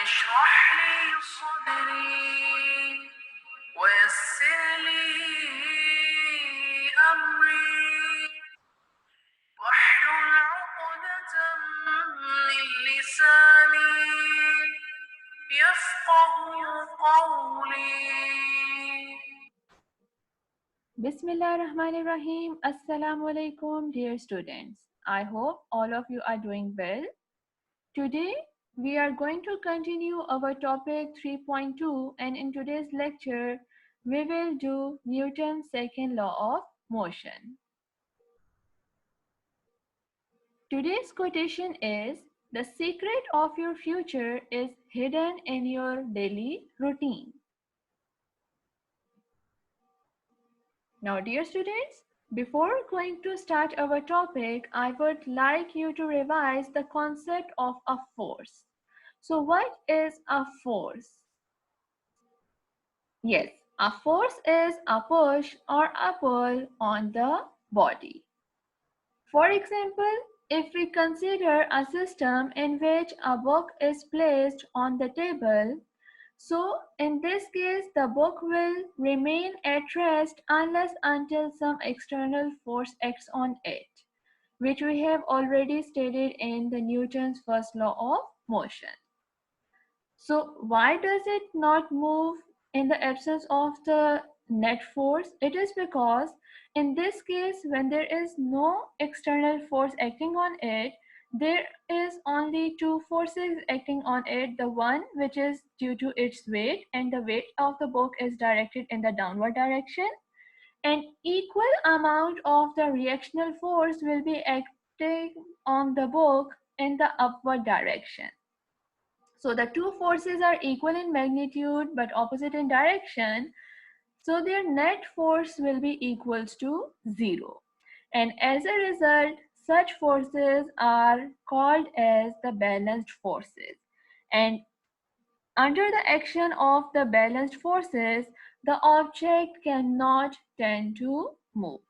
اشرح لي صدري ويسر لي أمري واحلل عقدة من لساني يفقه قولي. Bismillahirrahmanirrahim. Assalamu alaikum, dear students. I hope all of you are doing well. Today, we are going to continue our topic 3.2, and in today's lecture, we will do Newton's second law of motion. Today's quotation is, "The secret of your future is hidden in your daily routine." Now, dear students, before going to start our topic, I would like you to revise the concept of a force. So, what is a force? Yes, a force is a push or a pull on the body. For example, if we consider a system in which a book is placed on the table, so in this case the book will remain at rest unless until some external force acts on it, which we have already stated in the Newton's first law of motion. So why does it not move in the absence of the net force? It is because in this case, when there is no external force acting on it, there is only two forces acting on it. The one which is due to its weight, and the weight of the book is directed in the downward direction. An equal amount of the reactional force will be acting on the book in the upward direction. So the two forces are equal in magnitude but opposite in direction. So their net force will be equals to 0. And as a result, such forces are called as the balanced forces. And under the action of the balanced forces, the object cannot tend to move.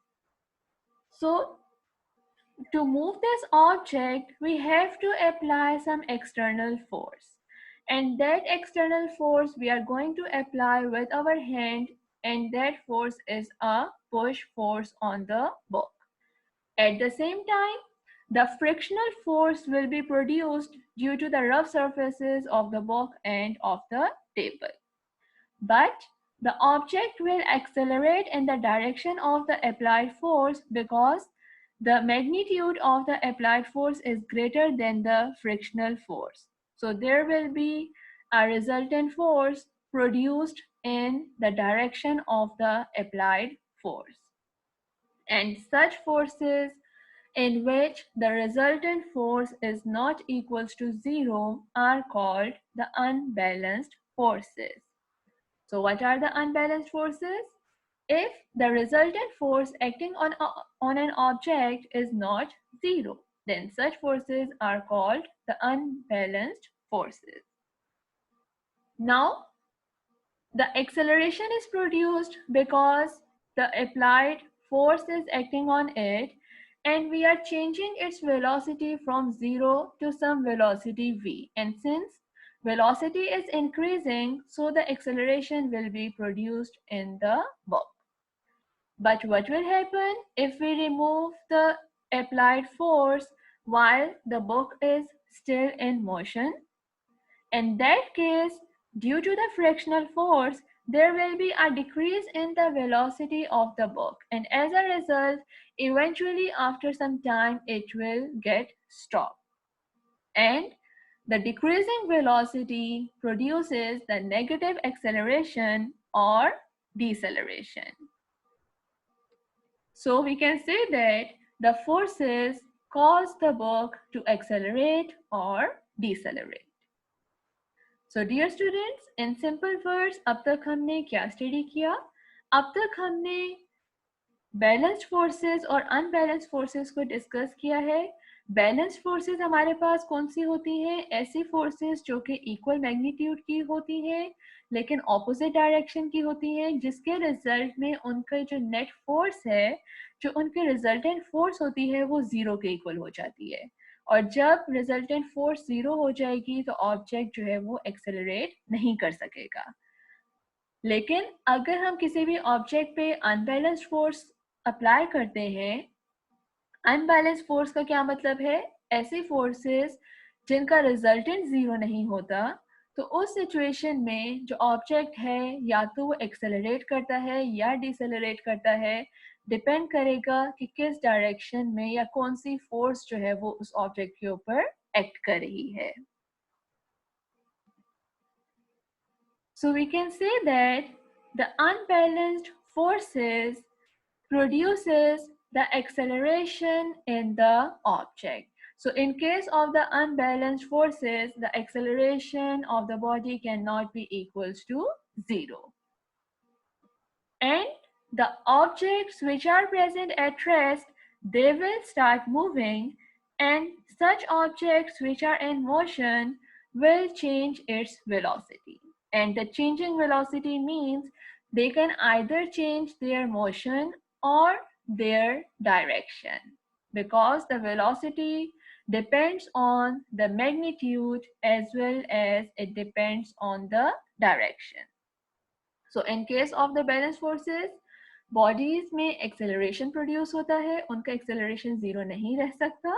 So to move this object, we have to apply some external force. And that external force we are going to apply with our hand, and that force is a push force on the book. At the same time, the frictional force will be produced due to the rough surfaces of the book and of the table. But the object will accelerate in the direction of the applied force because the magnitude of the applied force is greater than the frictional force. So there will be a resultant force produced in the direction of the applied force. And such forces in which the resultant force is not equals to 0 are called the unbalanced forces. So what are the unbalanced forces? If the resultant force acting on an object is not 0, then such forces are called the unbalanced forces. Now, the acceleration is produced because the applied force is acting on it, and we are changing its velocity from 0 to some velocity v. And since velocity is increasing, so the acceleration will be produced in the book. But what will happen if we remove the applied force while the book is still in motion? In that case, due to the frictional force, there will be a decrease in the velocity of the book, and as a result, eventually after some time it will get stopped. And the decreasing velocity produces the negative acceleration or deceleration. So we can say that the forces cause the book to accelerate or decelerate. So dear students, in simple words, अब तक हमने क्या study किया? अब तक हमने balanced forces और unbalanced forces को डिस्कस किया है। बैलेंस्ड फोर्सेस हमारे पास कौन सी होती हैं? ऐसी फोर्सेस जो कि इक्वल मैग्नीट्यूड की होती हैं लेकिन ऑपोजिट डायरेक्शन की होती हैं, जिसके रिजल्ट में उनका जो नेट फोर्स है, जो उनके रिजल्टेंट फोर्स होती है, वो जीरो के इक्वल हो जाती है। और जब रिजल्टेंट फोर्स 0 हो जाएगी तो ऑब्जेक्ट जो है वो एक्सेलरेट नहीं कर सकेगा। लेकिन अगर हम किसी भी ऑब्जेक्ट पे अनबैलेंस्ड फोर्स अप्लाई करते हैं, अनबैलेंस्ड फोर्स का क्या मतलब है? ऐसे फोर्सेस जिनका रिजल्टेंट 0 नहीं होता, तो उस सिचुएशन में जो ऑब्जेक्ट है या तो वो एक्सेलरेट करता है या डिसेलरेट करता है, डिपेंड करेगा कि किस डायरेक्शन में या कौन सी फोर्स जो है वो उस ऑब्जेक्ट के ऊपर एक्ट कर रही है। So we can say that the unbalanced forces produces the acceleration in the object. So in case of the unbalanced forces, the acceleration of the body cannot be equals to 0. And the objects which are present at rest, they will start moving, and such objects which are in motion will change its velocity. And the changing velocity means they can either change their motion or their direction, because the velocity depends on the magnitude as well as it depends on the direction. So in case of the balance forces, bodies में acceleration produce होता है, उनका acceleration 0 नहीं रह सकता।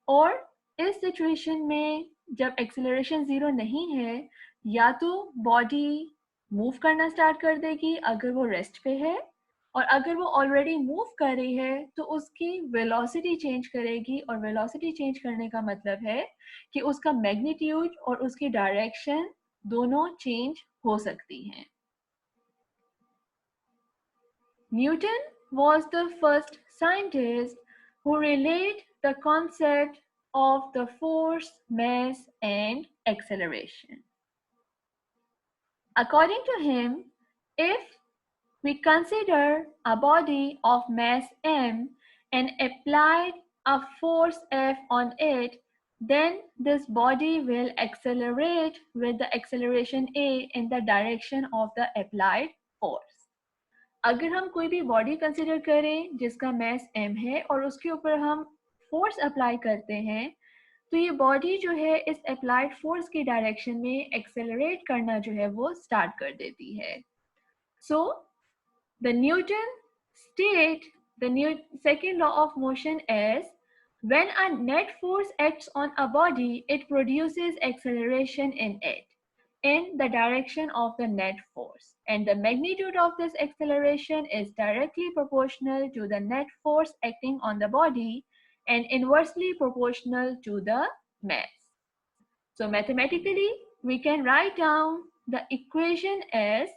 और इस situation में जब एक्सेलरेशन 0 नहीं है, या तो बॉडी मूव करना स्टार्ट कर देगी अगर वो रेस्ट पे है, और अगर वो ऑलरेडी मूव कर रही है तो उसकी वेलोसिटी चेंज करेगी, और वेलोसिटी चेंज करने का मतलब है कि उसका मैग्नीट्यूड और उसकी डायरेक्शन दोनों चेंज हो सकती हैं। Newton was the first scientist who related the concept of the force, mass, and acceleration. According to him, if we consider a body of mass m and applied a force F on it, then this body will accelerate with the acceleration A in the direction of the applied force. अगर हम कोई भी body consider करें जिसका mess m है और उसके ऊपर हम फोर्स अप्लाई करते हैं, तो ये बॉडी जो है इस अप्लाइड फोर्स की डायरेक्शन में एक्सेलरेट करना जो है वो स्टार्ट कर देती है। So the Newton state the second law of motion as when a net force acts on a body, it produces acceleration in it in the direction of the net force, and the magnitude of this acceleration is directly proportional to the net force acting on the body and inversely proportional to the mass. So mathematically, we can write down the equation as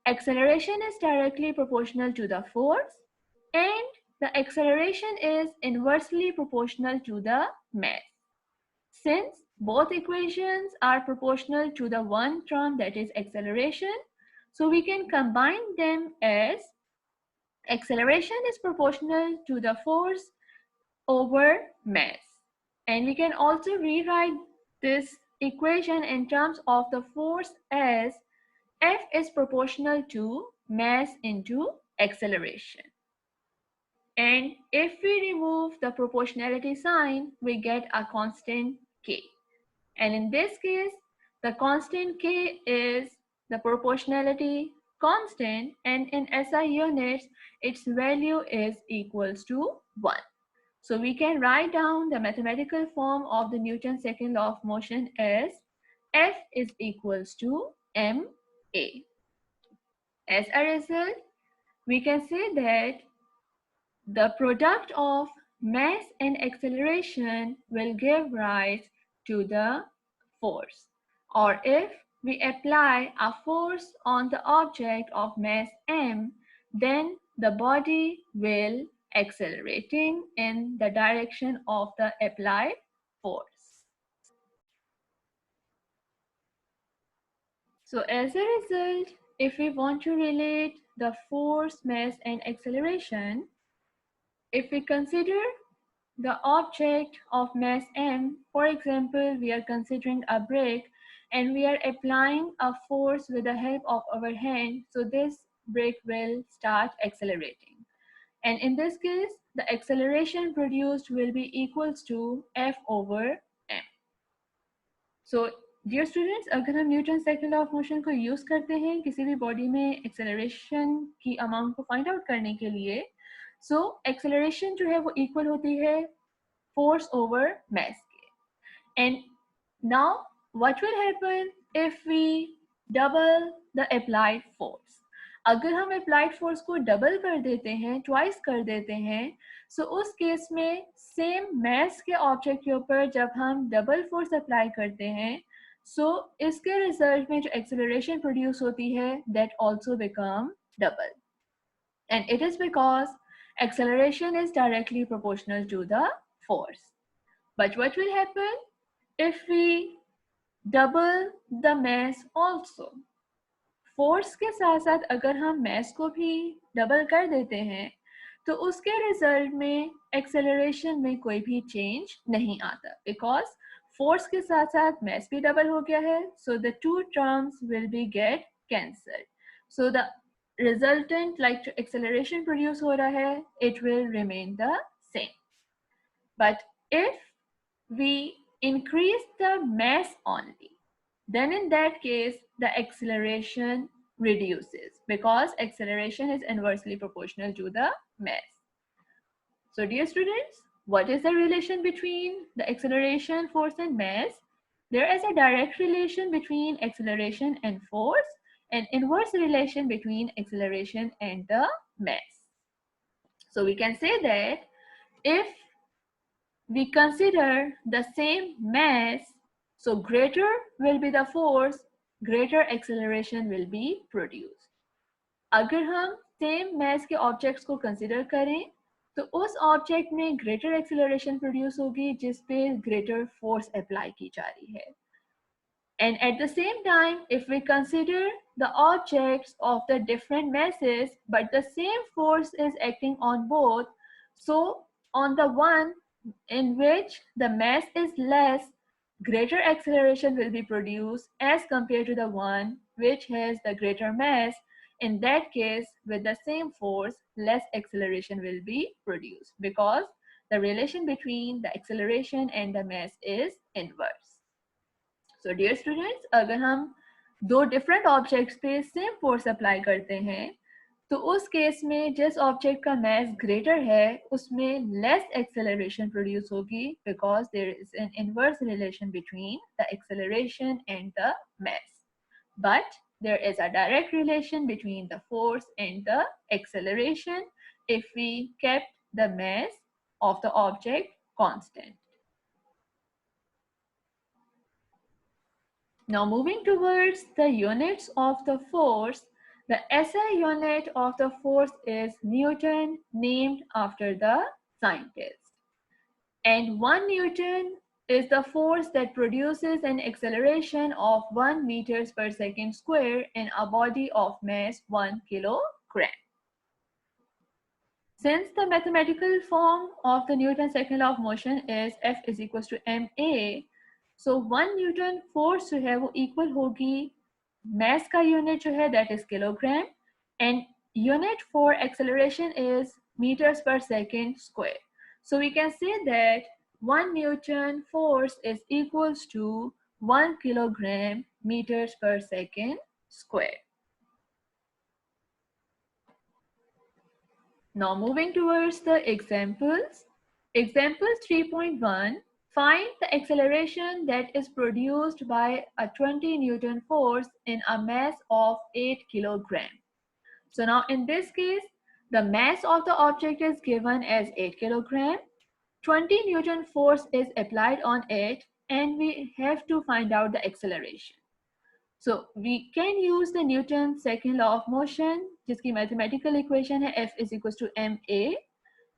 acceleration is directly proportional to the force and the acceleration is inversely proportional to the mass. Since both equations are proportional to the one term, that is acceleration, so we can combine them as acceleration is proportional to the force over mass. And we can also rewrite this equation in terms of the force as F is proportional to mass into acceleration. And if we remove the proportionality sign, we get a constant K. And in this case, the constant K is the proportionality constant, and in SI units, its value is equals to 1. So we can write down the mathematical form of the Newton's second law of motion as F is equals to ma. As a result, we can say that the product of mass and acceleration will give rise to the force. Or if we apply a force on the object of mass m, then the body will accelerating in the direction of the applied force. So as a result, if we want to relate the force, mass, and acceleration, if we consider the object of mass m, for example, we are considering a brake and we are applying a force with the help of our hand, so this brake will start accelerating. And in this case, the acceleration produced will be equals to F over m. So dear students, अगर हम Newton second law of motion को use करते हैं किसी भी body में acceleration की amount को फाइंड आउट करने के लिए, सो एक्सेलरेशन जो है वो इक्वल होती है फोर्स ओवर मास के. And now what will happen if we double the applied force. अगर हम अप्लाइड फोर्स को डबल कर देते हैं, ट्वाइस कर देते हैं, सो उस केस में सेम मास के ऑब्जेक्ट के ऊपर जब हम डबल फोर्स अप्लाई करते हैं, सो इसके रिजल्ट में जो एक्सेलरेशन प्रोड्यूस होती है that also become double. And it is because acceleration is directly proportional to the force. But what will happen if we double the mass also? Force के साथ साथ अगर हम मास को भी डबल कर देते हैं तो उसके रिजल्ट में एक्सेलरेशन में कोई भी चेंज नहीं आता, बिकॉज फोर्स के साथ साथ मास भी डबल हो गया है. So the two terms will be get cancelled. So the resultant like जो एक्सेलरेशन प्रोड्यूस हो रहा है it will remain the same. But if we increase the mass only, then in that case the acceleration reduces because acceleration is inversely proportional to the mass. So dear students, what is the relation between the acceleration, force and mass? There is a direct relation between acceleration and force, and inverse relation between acceleration and the mass. So we can say that if we consider the same mass, so greater will be the force, greater acceleration will be produced. अगर हम same mass के objects को consider करें तो उस object में greater acceleration produce होगी जिस पे ग्रेटर फोर्स अप्लाई की जा रही है. And at the same time, if we consider the objects of the different masses but the same force is acting on both, so on the one in which the mass is less, greater acceleration will be produced as compared to the one which has the greater mass. In that case, with the same force, less acceleration will be produced because the relation between the acceleration and the mass is inverse. So dear students, अगर हम दो different objects पे same force apply करते हैं तो उस case में जिस ऑब्जेक्ट का मास ग्रेटर है उसमें लेस एक्सेलरेशन प्रोड्यूस होगी because there is an inverse relation between the acceleration and the mass. But there is a direct relation between the force and the acceleration if we kept the mass of the object constant. Now moving towards the units of the force, the SI unit of the force is Newton, named after the scientist. And 1 Newton is the force that produces an acceleration of 1 meters per second square in a body of mass 1 kilogram. Since the mathematical form of the Newton's second law of motion is F is equals to ma, so 1 Newton force जो है वो equal होगी मास का unit जो है that is kilogram and unit for acceleration is meters per second square. So we can say that 1 Newton force is equals to 1 kilogram meters per second square. Now moving towards the examples. Example 3.1. Find the acceleration that is produced by a 20 Newton force in a mass of 8 kilogram. So now in this case, the mass of the object is given as 8 kilogram. 20 Newton force is applied on it and we have to find out the acceleration. So we can use the Newton's second law of motion जिसकी mathematical equation है F is equals to ma.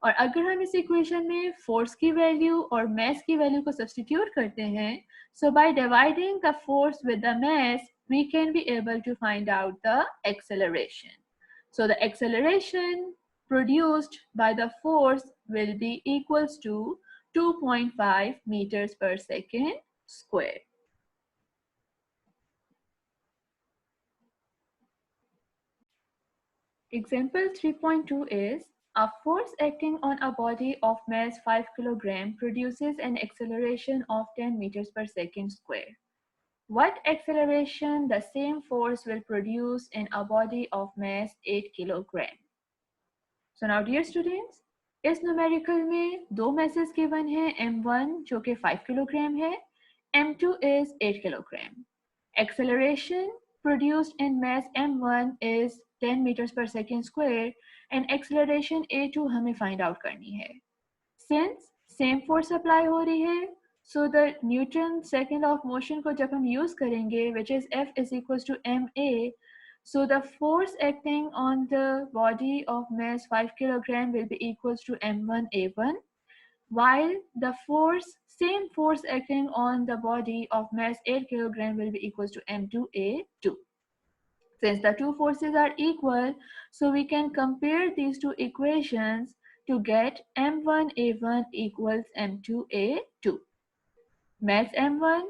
और अगर हम इस equation में force की value और मास की वैल्यू को सब्स्टिट्यूट करते हैं, so by dividing the force with the mass we can be able to find out the acceleration. So the acceleration produced by the force will be equals to 2.5 meters per second square. Example 3.2 is A force acting on a body of mass 5 kg produces an acceleration of 10 meters per second square. What acceleration the same force will produce in a body of mass 8 kg? So now dear students, इस numerical में दो message given है m1 जो कि 5 kilogram है, m2 is 8 kilogram. Acceleration produced in mass m1 is 10 meters per second square and acceleration a2 हमें find out करनी है. Since same force apply हो रही है, so the Newton second of motion को जब हम use करेंगे, which is F is equals to ma, so the force acting on the body of mass 5 kilogram will be equals to m1a1, while the same force acting on the body of mass 8 kilogram will be equals to m2a2. Since the two forces are equal, so we can compare these two equations to get m1a1 equals m2a2. Mass m1,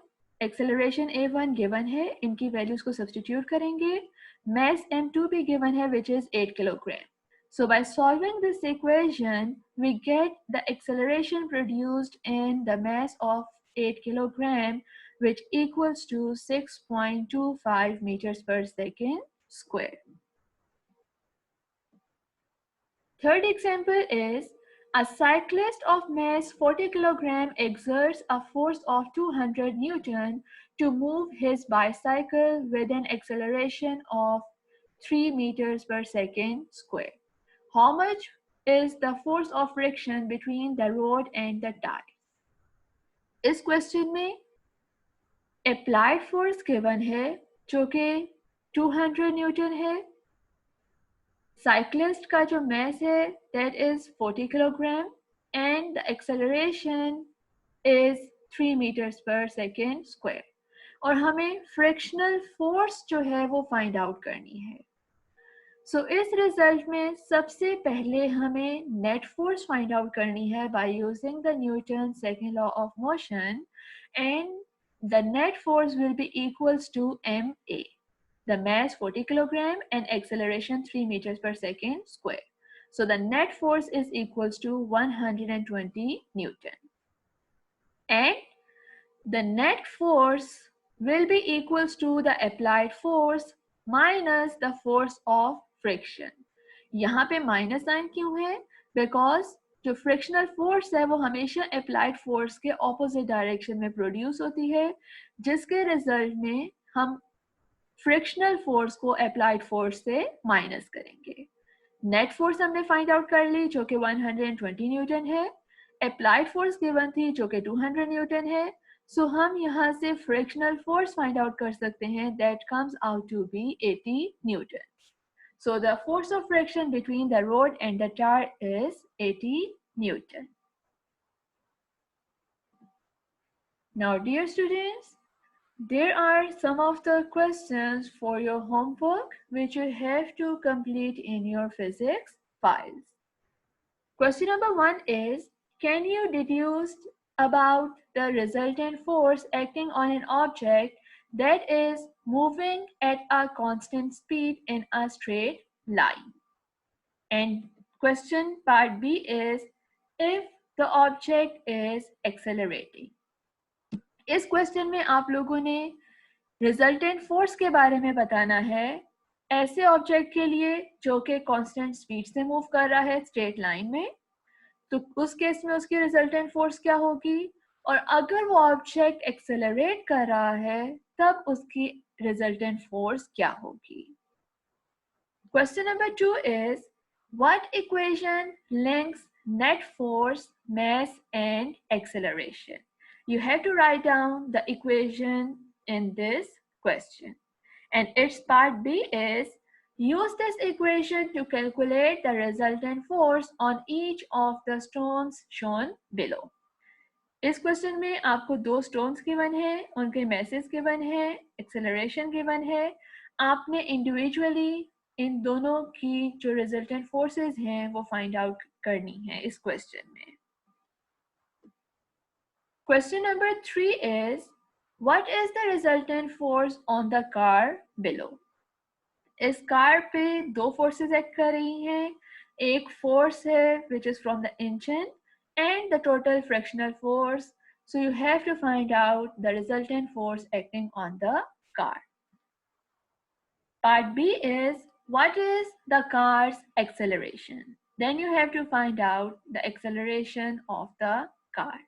acceleration a1 given है, इनकी values को substitute करेंगे. Mass m2 भी given है, which is 8 kilogram. So by solving this equation, we get the acceleration produced in the mass of 8 kilogram, which equals to 6.25 meters per second square. Third example is a cyclist of mass 40 kilogram exerts a force of 200 Newton to move his bicycle with an acceleration of 3 meters per second square. How much is the force of friction between the road and the tire? इस question में applied force given है जो कि 200 Newton है. Cyclist का जो mass है that is 40 kilogram and the acceleration is 3 meters per second square. और हमें frictional force जो है वो find out करनी है. So इस result में सबसे पहले हमें net force find out करनी है by using the Newton's second law of motion, and the net force will be equals to ma. The mass 40 kilogram and acceleration 3 meters per second square. So the net force is equals to 120 Newton. And the net force will be equals to the applied force minus the force of friction. यहाँ पे minus sign क्यों है? Because जो frictional force है वो हमेशा applied force के opposite direction में produce होती है, जिसके result में हम फ्रिक्शनल फोर्स को अप्लाइड फोर्स से माइनस करेंगे. नेट फोर्स हमने फाइंड आउट कर ली जो कि 120 न्यूटन है. अप्लाइड फोर्स गिवन थी जो कि 200 न्यूटन है. सो हम यहाँ से फ्रिक्शनल फोर्स फाइंड आउट कर सकते हैं that comes out to be 80 newton. So the force of friction between the road and the tyre is 80 newton. Now dear students, there are some of the questions for your homework which you have to complete in your physics files. Question number 1 is, can you deduce about the resultant force acting on an object that is moving at a constant speed in a straight line? And question part B is, if the object is accelerating. इस question में आप लोगों ने resultant force के बारे में बताना है ऐसे ऑब्जेक्ट के लिए जो कि कांस्टेंट स्पीड से मूव कर रहा है स्ट्रेट लाइन में. तो उस केस में उसकी रिजल्टेंट फोर्स क्या होगी, और अगर वो ऑब्जेक्ट एक्सेलरेट कर रहा है तब उसकी रिजल्टेंट फोर्स क्या होगी. Question number 2 is, what equation links net force, mass and acceleration? You have to write down the equation in this question. And its part B is, use this equation to calculate the resultant force on each of the stones shown below. इस question में आपको दो stones given है, उनके message given है, acceleration given है. आपने individually इन दोनों की जो रिजल्टेंट फोर्सेस हैं वो फाइंड आउट करनी है इस क्वेश्चन में. Question number 3 is, what is the resultant force on the car below? इस कार पे दो फोर्सेस एक्ट कर रही हैं. एक force है which is from the engine and the total frictional force. So you have to find out the resultant force acting on the car. Part B is what is the car's acceleration? Then you have to find out the acceleration of the car.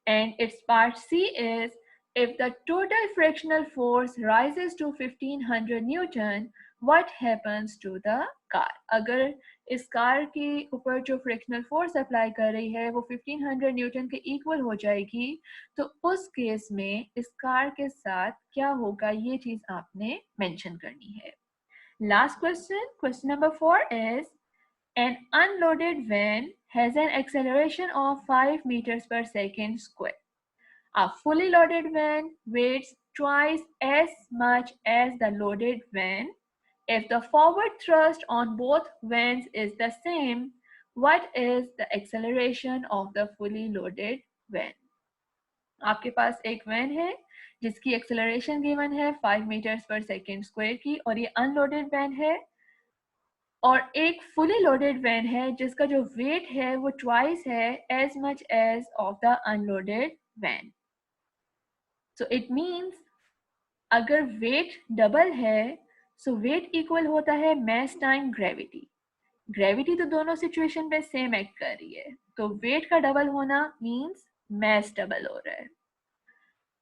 And its part C is if the total frictional force rises to 1500 Newton, what happens to the car? अगर इस car के ऊपर जो frictional force apply कर रही है वो 1500 Newton के इक्वल हो जाएगी, तो उस केस में इस कार के साथ क्या होगा ये चीज आपने मेंशन करनी है. Last question number 4 is an unloaded van has an acceleration of 5 meters per second square. A fully loaded van weighs twice as much as the loaded van. If the forward thrust on both vans is the same, what is the acceleration of the fully loaded van? आपके पास एक van है जिसकी acceleration given है 5 metres पर second square की और ये unloaded van है, और एक फुली लोडेड वैन है जिसका जो वेट है वो ट्वाइस है as much as of the unloaded van. So it means अगर वेट डबल है सो वेट इक्वल होता है मैस टाइम ग्रेविटी. ग्रेविटी तो दोनों सिचुएशन पे सेम एक्ट कर रही है, तो वेट का डबल होना मीन्स मैस डबल हो रहा है.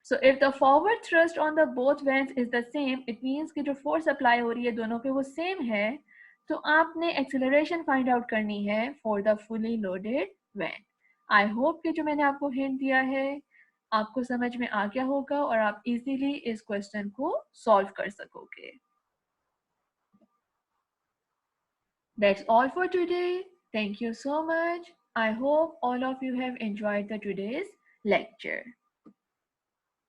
So if the forward thrust on the both vans is the same, it means कि जो फोर्स अप्लाई हो रही है दोनों पे वो सेम है, तो आपने एक्सेलरेशन फाइंड आउट करनी है for the fully loaded van. I hope कि जो मैंने आपको हिंट दिया है आपको समझ में आ गया होगा और आप इजीली इस क्वेश्चन को सॉल्व कर सकोगे. That's all for today. Thank you so much. I hope all of you have enjoyed the today's lecture.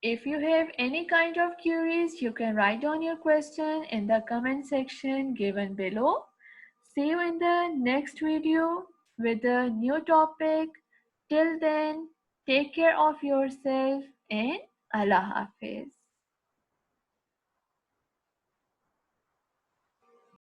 If you have any kind of queries, you can write down your question in the comment section given below. See you in the next video with a new topic. Till then, take care of yourself and Allah Hafiz.